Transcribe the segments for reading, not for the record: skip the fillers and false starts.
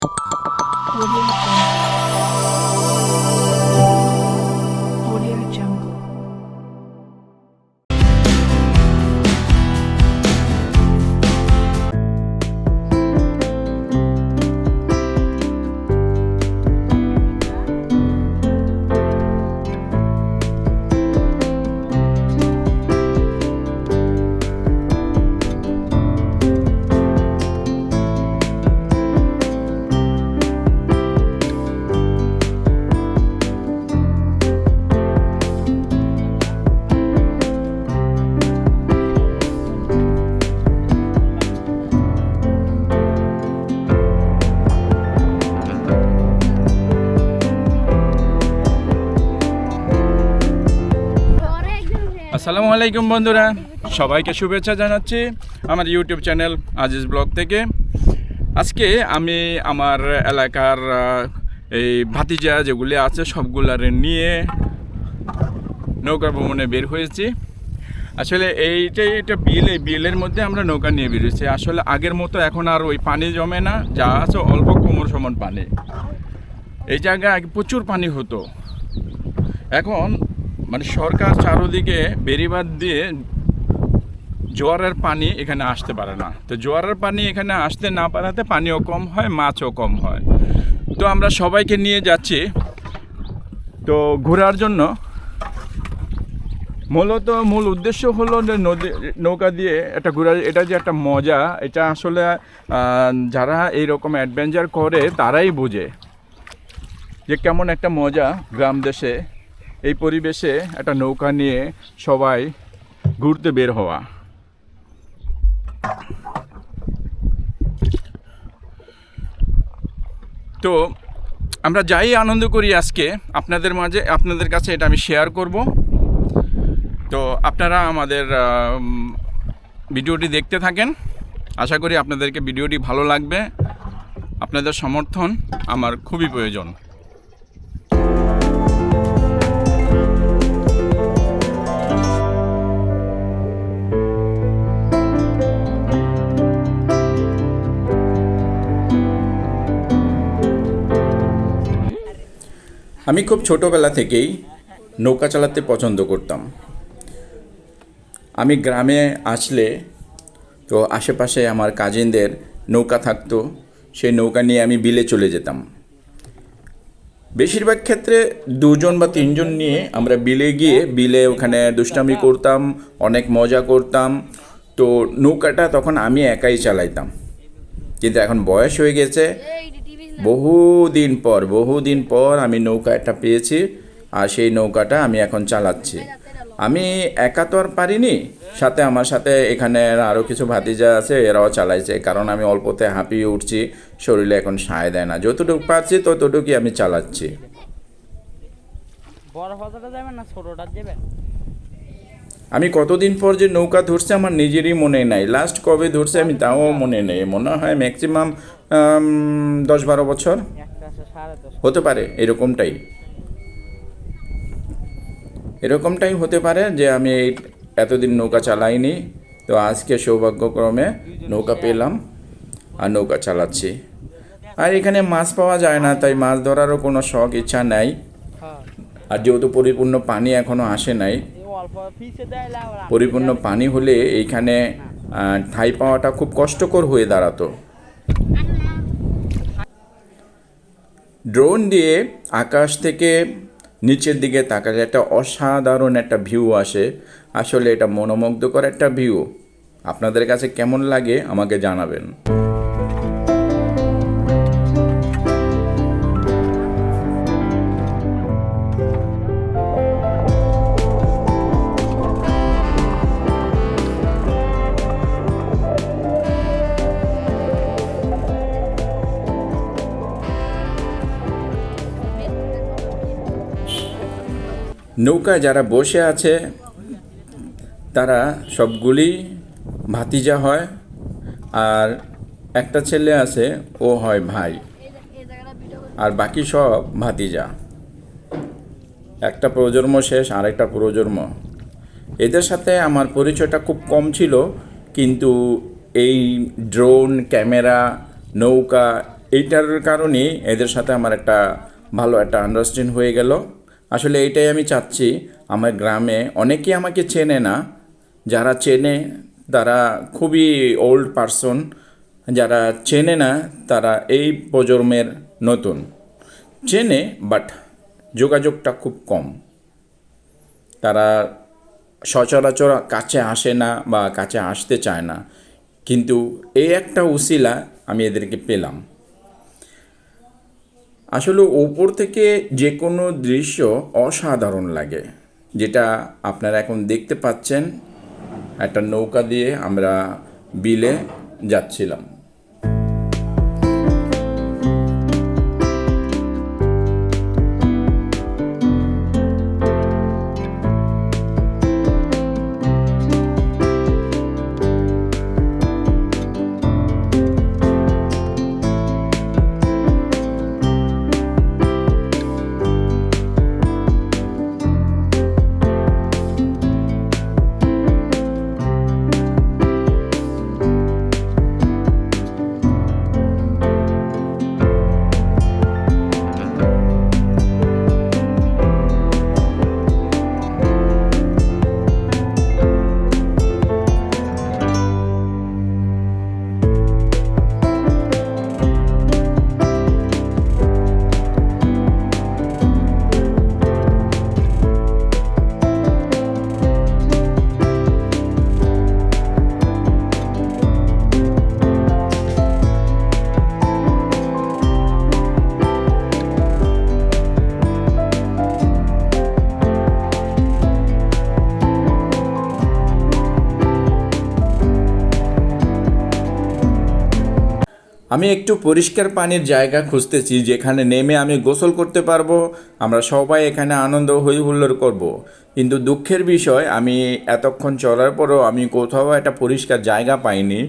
Audio Jungle. আসসালামু আলাইকুম বন্ধুরা, সবাইকে শুভেচ্ছা জানাচ্ছি আমার ইউটিউব চ্যানেল আজিজ ব্লগ থেকে। আজকে আমি আমার এলাকার এই ভাতিজা যেগুলি আছে সবগুলার নিয়ে নৌকা ভ্রমণে বের হয়েছি। আসলে এটা বিল, এই বিলের মধ্যে আমরা নৌকা নিয়ে বেরিয়েছি। আসলে আগের মতো এখন আর ওই পানি জমে না, যা আছে অল্প কোমর সমান পানি। এই জায়গায় আগে প্রচুর পানি হতো, এখন মানে সরকার চারোদিকে বেড়িবাঁধ দিয়ে জোয়ারের পানি এখানে আসতে পারে না। তো জোয়ারের পানি এখানে আসতে না পারাতে পানিও কম হয়, মাছও কম হয়। তো আমরা সবাইকে নিয়ে যাচ্ছি তো ঘোরার জন্য। মূল উদ্দেশ্য হলো নৌকা দিয়ে একটা ঘোরা, এটা যে একটা মজা, এটা আসলে যারা এইরকম অ্যাডভেঞ্চার করে তারাই বোঝে যে কেমন একটা মজা গ্রাম দেশে এই পরিবেশে একটা নৌকা নিয়ে সবাই ঘুরতে বের হওয়া। তো আমরা যাই আনন্দ করি আজকে আপনাদের মাঝে, আপনাদের কাছে এটা আমি শেয়ার করব। তো আপনারা আমাদের ভিডিওটি দেখতে থাকেন, আশা করি আপনাদেরকে ভিডিওটি ভালো লাগবে। আপনাদের সমর্থন আমার খুবই প্রয়োজন। আমি খুব ছোটোবেলা থেকেই নৌকা চালাতে পছন্দ করতাম। আমি গ্রামে আসলে তো আশেপাশে আমার কাজিনদের নৌকা থাকতো, সেই নৌকা নিয়ে আমি বিলে চলে যেতাম। বেশিরভাগ ক্ষেত্রে 2জন বা 3জন নিয়ে আমরা বিলে গিয়ে বিলে ওখানে দুষ্টামি করতাম, অনেক মজা করতাম। তো নৌকাটা তখন আমি একাই চালাইতাম, কিন্তু এখন বয়স হয়ে গেছে, বহুদিন পর আমি নৌকা একটা পেয়েছি, আর সেই নৌকাটা আমি এখন চালাচ্ছি। আমি একা তো আর পারিনি, আমার সাথে এখানে আরও কিছু ভাতিজা আছে, এরাও চালাইছে। কারণ আমি অল্পতে হাঁপিয়ে উঠছি, শরীরে এখন সায় দেয় না। যতটুকু পারছি ততটুকুই আমি চালাচ্ছি। আমি কতদিন পর যে নৌকা ধরছে আমার নিজেরই মনে নাই, লাস্ট কবে ধরছে আমি তাও মনে নেই। মনে হয় ম্যাক্সিমাম 10-12 বছর হতে পারে, এরকমটাই হতে পারে যে আমি এতদিন নৌকা চালাইনি। তো আজকে সৌভাগ্যক্রমে নৌকা পেলাম আর নৌকা চালাচ্ছি। আর এখানে মাছ পাওয়া যায় না, তাই মাছ ধরারও কোনো শখ ইচ্ছা নাই। আর যেহেতু পরিপূর্ণ পানি এখনও আসে নাই, পরিপূর্ণ পানি হলে এইখানে ঠাঁই পাওয়াটা খুব কষ্টকর হয়ে দাঁড়াতো। ড্রোন দিয়ে আকাশ থেকে নিচের দিকে তাকালে একটা অসাধারণ একটা ভিউ আসে। আসলে এটা মনোমুগ্ধকর একটা ভিউ। আপনাদের কাছে কেমন লাগে আমাকে জানাবেন। নৌকায় যারা বসে আছে তারা সবগুলি ভাতিজা হয়, আর একটা ছেলে আছে ও হয় ভাই, আর বাকি সব ভাতিজা। একটা প্রজন্ম শেষ, আরেকটা প্রজন্ম। এদের সাথে আমার পরিচয়টা খুব কম ছিল, কিন্তু এই ড্রোন, ক্যামেরা, নৌকা এইটার কারণেই এদের সাথে আমার একটা ভালো একটা আন্ডারস্ট্যান্ড হয়ে গেল। আসলে এইটাই আমি চাচ্ছি, আমার গ্রামে অনেকেই আমাকে চেনে না, যারা চেনে তারা খুবই ওল্ড পারসন, যারা চেনে না তারা এই প্রজন্মের নতুন, চেনে বাট যোগাযোগটা খুব কম, তারা সচরাচর কাছে আসে না বা কাছে আসতে চায় না। কিন্তু এই একটা উসিলা আমি এদেরকে পেলাম। আসলে ওপর থেকে যে কোনো দৃশ্য অসাধারণ লাগে, যেটা আপনারা এখন দেখতে পাচ্ছেন। একটা নৌকা দিয়ে আমরা বিলে যাচ্ছিলাম। আমি একটু পরিষ্কার পানির জায়গা খুঁজতেছি, যেখানে নেমে আমি গোসল করতে পারবো, আমরা সবাই এখানে আনন্দ হই হুল্লোড় করব। কিন্তু দুঃখের বিষয়, আমি এতক্ষণ চলার পরও আমি কোথাও একটা পরিষ্কার জায়গা পাইনি।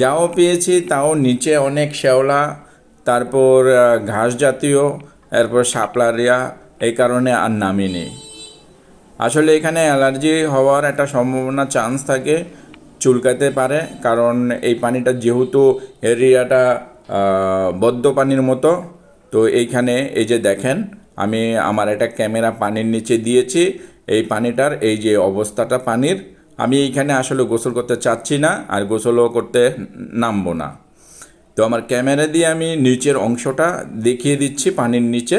যাও পেয়েছি তাও নিচে অনেক শ্যাওলা, তারপর ঘাস জাতীয়, এরপর শাপলারিয়া, এই কারণে আর নামিনি। আসলে এখানে অ্যালার্জি হওয়ার একটা সম্ভাবনা চান্স থাকে, চুলকাতে পারে, কারণ এই পানিটা যেহেতু এরিয়াটা বদ্ধ পানির মতো। তো এইখানে এই যে দেখেন, আমি আমার একটা ক্যামেরা পানির নিচে দিয়েছি, এই পানিটার এই যে অবস্থাটা পানির, আমি এইখানে আসলে গোসল করতে চাচ্ছি না, আর গোসলও করতে নামবো না। তো আমার ক্যামেরা দিয়ে আমি নিচের অংশটা দেখিয়ে দিচ্ছি পানির নিচে।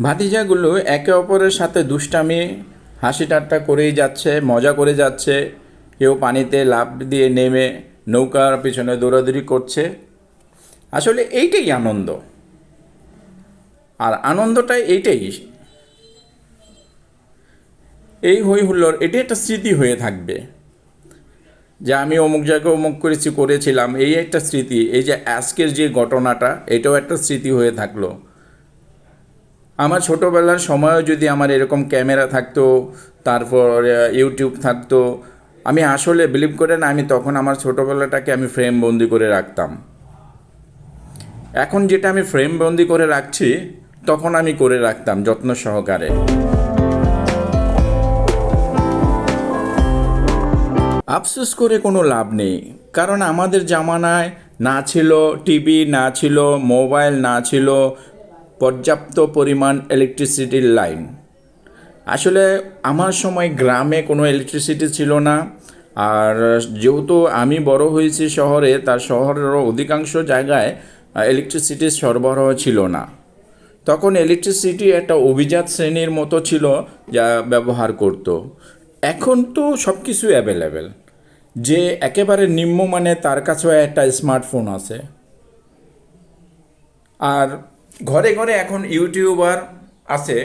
ভাতিজাগুলো একে অপরের সাথে দুষ্টামি হাসি ঠাট্টা করেই যাচ্ছে, মজা করে যাচ্ছে। কেউ পানিতে লাফ দিয়ে নেমে নৌকার পিছনে দৌড়াদৌড়ি করছে। আসলে এইটাই আনন্দ, আর আনন্দটাই এইটাই, এই হই হুল্লোড়, এটি একটা স্মৃতি হয়ে থাকবে যে আমি অমুক জায়গায় অমুক করেছিলাম, এই একটা স্মৃতি। এই যে আজকের যে ঘটনাটা, এটাও একটা স্মৃতি হয়ে থাকলো। আমার ছোটোবেলার সময়ও যদি আমার এরকম ক্যামেরা থাকতো, তারপর ইউটিউব থাকতো, আমি আসলে বিলিভ করেন আমি তখন আমার ছোটোবেলাটাকে আমি ফ্রেম বন্দি করে রাখতাম। এখন যেটা আমি ফ্রেম বন্দি করে রাখছি, তখন আমি করে রাখতাম যত্ন সহকারে। আফসোস করে কোনো লাভ নেই, কারণ আমাদের জামানায় না ছিল টিভি, না ছিল মোবাইল, না ছিল পর্যাপ্ত পরিমাণ ইলেকট্রিসিটির লাইন। আসলে আমার সময় গ্রামে কোনো ইলেকট্রিসিটি ছিল না, আর যেহেতু আমি বড় হয়েছি শহরে, তার শহরেরও অধিকাংশ জায়গায় ইলেকট্রিসিটির সরবরাহ ছিল না। তখন ইলেকট্রিসিটি একটা অভিজাত শ্রেণীর মতো ছিল যা ব্যবহার করত। এখন তো সব কিছু অ্যাভেলেবেল, যে একেবারে নিম্নমানে তার কাছেও একটা স্মার্টফোন আছে। আর ঘরে ঘরে এখন ইউটিউবার আছে,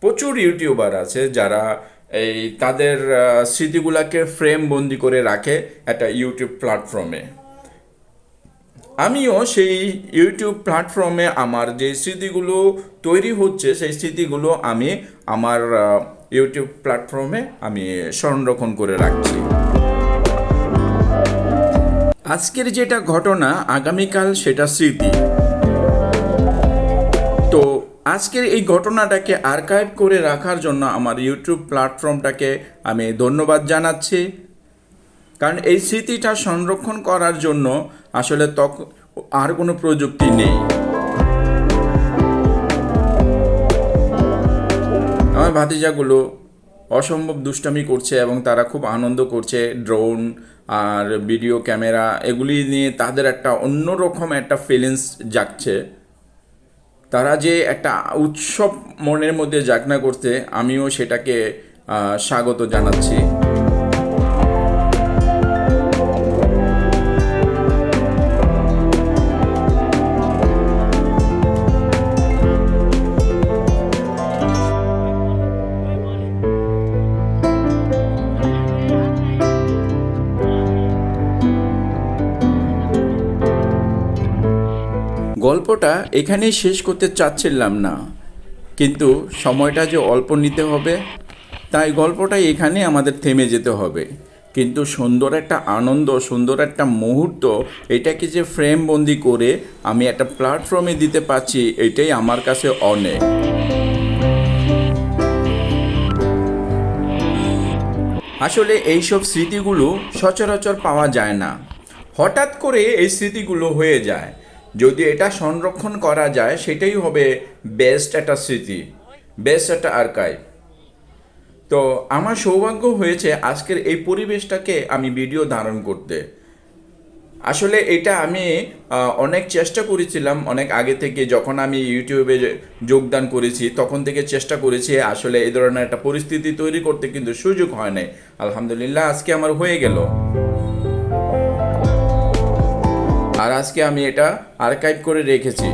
প্রচুর ইউটিউবার আছে যারা এই তাদের স্মৃতিগুলোকে ফ্রেম বন্দি করে রাখে একটা ইউটিউব প্ল্যাটফর্মে। আমিও সেই ইউটিউব প্ল্যাটফর্মে আমার যে স্মৃতিগুলো তৈরি হচ্ছে সেই স্মৃতিগুলো আমি আমার ইউটিউব প্ল্যাটফর্মে আমি সংরক্ষণ করে রাখছি। আজকের যেটা ঘটনা, আগামীকাল সেটা স্মৃতি। তো আজকের এই ঘটনাটাকে আর্কাইভ করে রাখার জন্য আমার ইউটিউব প্ল্যাটফর্মটাকে আমি ধন্যবাদ জানাচ্ছি। কারণ এই স্মৃতিটা সংরক্ষণ করার জন্য আসলে আর কোনো প্রযুক্তি নেই। আমার ভাতিজাগুলো অসম্ভব দুষ্টামি করছে এবং তারা খুব আনন্দ করছে। ড্রোন আর ভিডিও ক্যামেরা এগুলি নিয়ে তাদের একটা অন্যরকম একটা ফিলিংস জাগছে। তারা যে একটা উৎসব মনের মধ্যে জাগনা করছে, আমিও সেটাকে স্বাগত জানাচ্ছি। গল্পটা এখানেই শেষ করতে চাচ্ছিলাম না, কিন্তু সময়টা যে অল্প নিতে হবে, তাই গল্পটা এখানে আমাদের থেমে যেতে হবে। কিন্তু সুন্দর একটা আনন্দ, সুন্দর একটা মুহূর্ত, এটাকে যে ফ্রেম বন্দি করে আমি একটা প্ল্যাটফর্মে দিতে পারছি, এটাই আমার কাছে অনেক। আসলে এইসব স্মৃতিগুলো সচরাচর পাওয়া যায় না, হঠাৎ করে এই স্মৃতিগুলো হয়ে যায়। যদি এটা সংরক্ষণ করা যায়, সেটাই হবে বেস্ট একটা স্মৃতি, বেস্ট একটা আর্কাইভ। তো আমার সৌভাগ্য হয়েছে আজকের এই পরিবেশটাকে আমি ভিডিও ধারণ করতে। আসলে এটা আমি অনেক চেষ্টা করেছিলাম অনেক আগে থেকে, যখন আমি ইউটিউবে যোগদান করেছি তখন থেকে চেষ্টা করেছি আসলে এই ধরনের একটা পরিস্থিতি তৈরি করতে, কিন্তু সুযোগ হয় নাই। আলহামদুলিল্লাহ আজকে আমার হয়ে গেল, আর আজকে আমি এটা আর্কাইভ করে রেখেছি।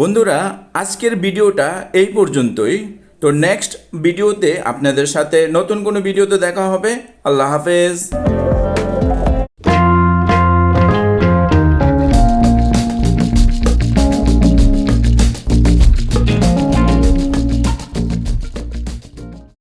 বন্ধুরা, আজকের ভিডিওটা এই পর্যন্তই। তো নেক্সট ভিডিওতে আপনাদের সাথে নতুন কোনো ভিডিওতে দেখা হবে। আল্লাহ হাফেজ।